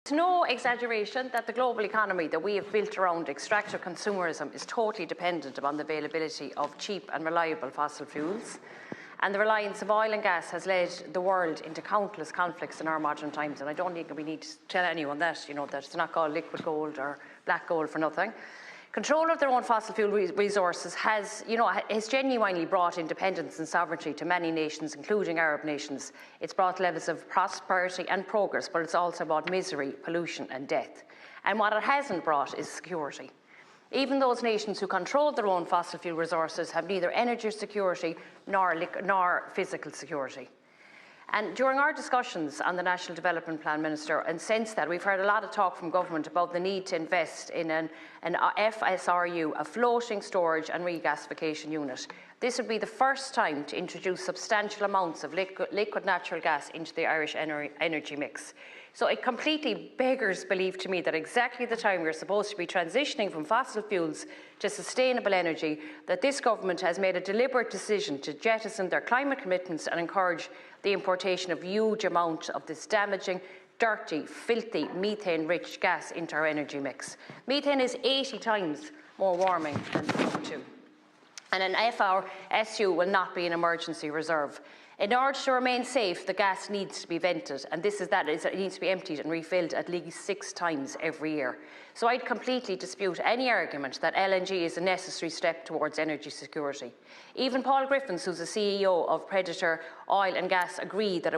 It's no exaggeration that the global economy that we have built around extractive consumerism is totally dependent upon the availability of cheap and reliable fossil fuels. And the reliance of oil and gas has led the world into countless conflicts in our modern times. And I don't think we need to tell anyone that, that it's not called liquid gold or black gold for nothing. Control of their own fossil fuel resources has genuinely brought independence and sovereignty to many nations, including Arab nations. It's brought levels of prosperity and progress, but it's also brought misery, pollution and death. And what it hasn't brought is security. Even those nations who control their own fossil fuel resources have neither energy security nor physical security. And during our discussions on the National Development Plan, Minister, and since that, we've heard a lot of talk from government about the need to invest in an FSRU, a floating storage and regasification unit. This would be the first time to introduce substantial amounts of liquid natural gas into the Irish energy mix. So it completely beggars belief to me that exactly the time we're supposed to be transitioning from fossil fuels to sustainable energy, that this government has made a deliberate decision to jettison their climate commitments and encourage the importation of huge amounts of this damaging, dirty, filthy, methane-rich gas into our energy mix. Methane is 80 times more warming than CO2. And an FRSU will not be an emergency reserve. In order to remain safe, the gas needs to be vented, and it needs to be emptied and refilled at least 6 times every year. So I'd completely dispute any argument that LNG is a necessary step towards energy security. Even Paul Griffiths, who's the CEO of Predator Oil and Gas, agreed that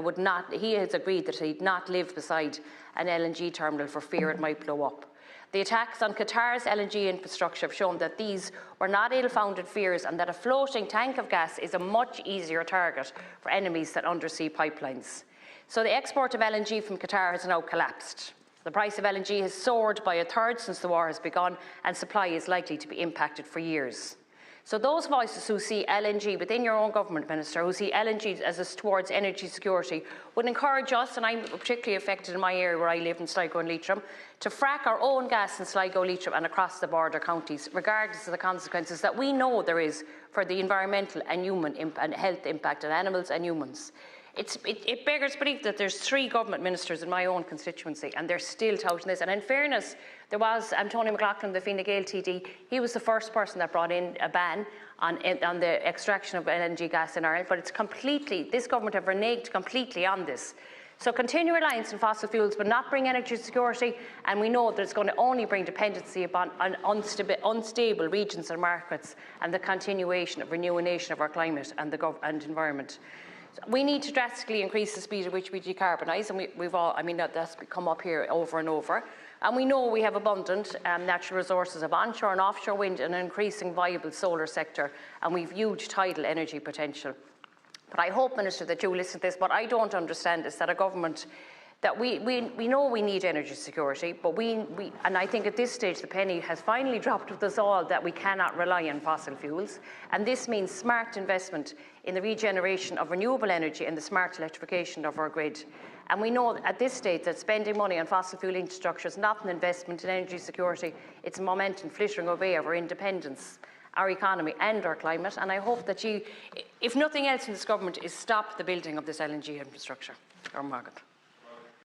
he has agreed that he'd not live beside an LNG terminal for fear it might blow up. The attacks on Qatar's LNG infrastructure have shown that these were not ill-founded fears and that a floating tank of gas is a much easier target for enemies than undersea pipelines. So the export of LNG from Qatar has now collapsed. The price of LNG has soared by 1/3 since the war has begun, and supply is likely to be impacted for years. So those voices who see LNG within your own government, Minister, who see LNG as towards energy security, would encourage us, and I'm particularly affected in my area where I live in Sligo and Leitrim, to frack our own gas in Sligo, Leitrim and across the border counties, regardless of the consequences that we know there is for the environmental and human and health impact on animals and humans. It beggars belief that there's 3 government ministers in my own constituency and they're still touting this. And in fairness, there was Tony McLaughlin, the Fine Gael TD. He was the first person that brought in a ban on the extraction of LNG gas in Ireland. But this government have reneged completely on this. So continue reliance on fossil fuels will not bring energy security, and we know that it's going to only bring dependency upon unstable regions and markets and the continuation of renewation of our climate and environment. We need to drastically increase the speed at which we decarbonise, and that's come up here over and over. And we know we have abundant natural resources of onshore and offshore wind and an increasing viable solar sector, and we've huge tidal energy potential. But I hope, Minister, that you listen to this. What I don't understand is that a government that we know we need energy security, but and I think at this stage the penny has finally dropped with us all that we cannot rely on fossil fuels, and this means smart investment in the regeneration of renewable energy and the smart electrification of our grid. And we know at this stage that spending money on fossil fuel infrastructure is not an investment in energy security, it's a momentum flittering away of our independence, our economy and our climate. And I hope that you, if nothing else in this government, is stop the building of this LNG infrastructure. Or Margaret.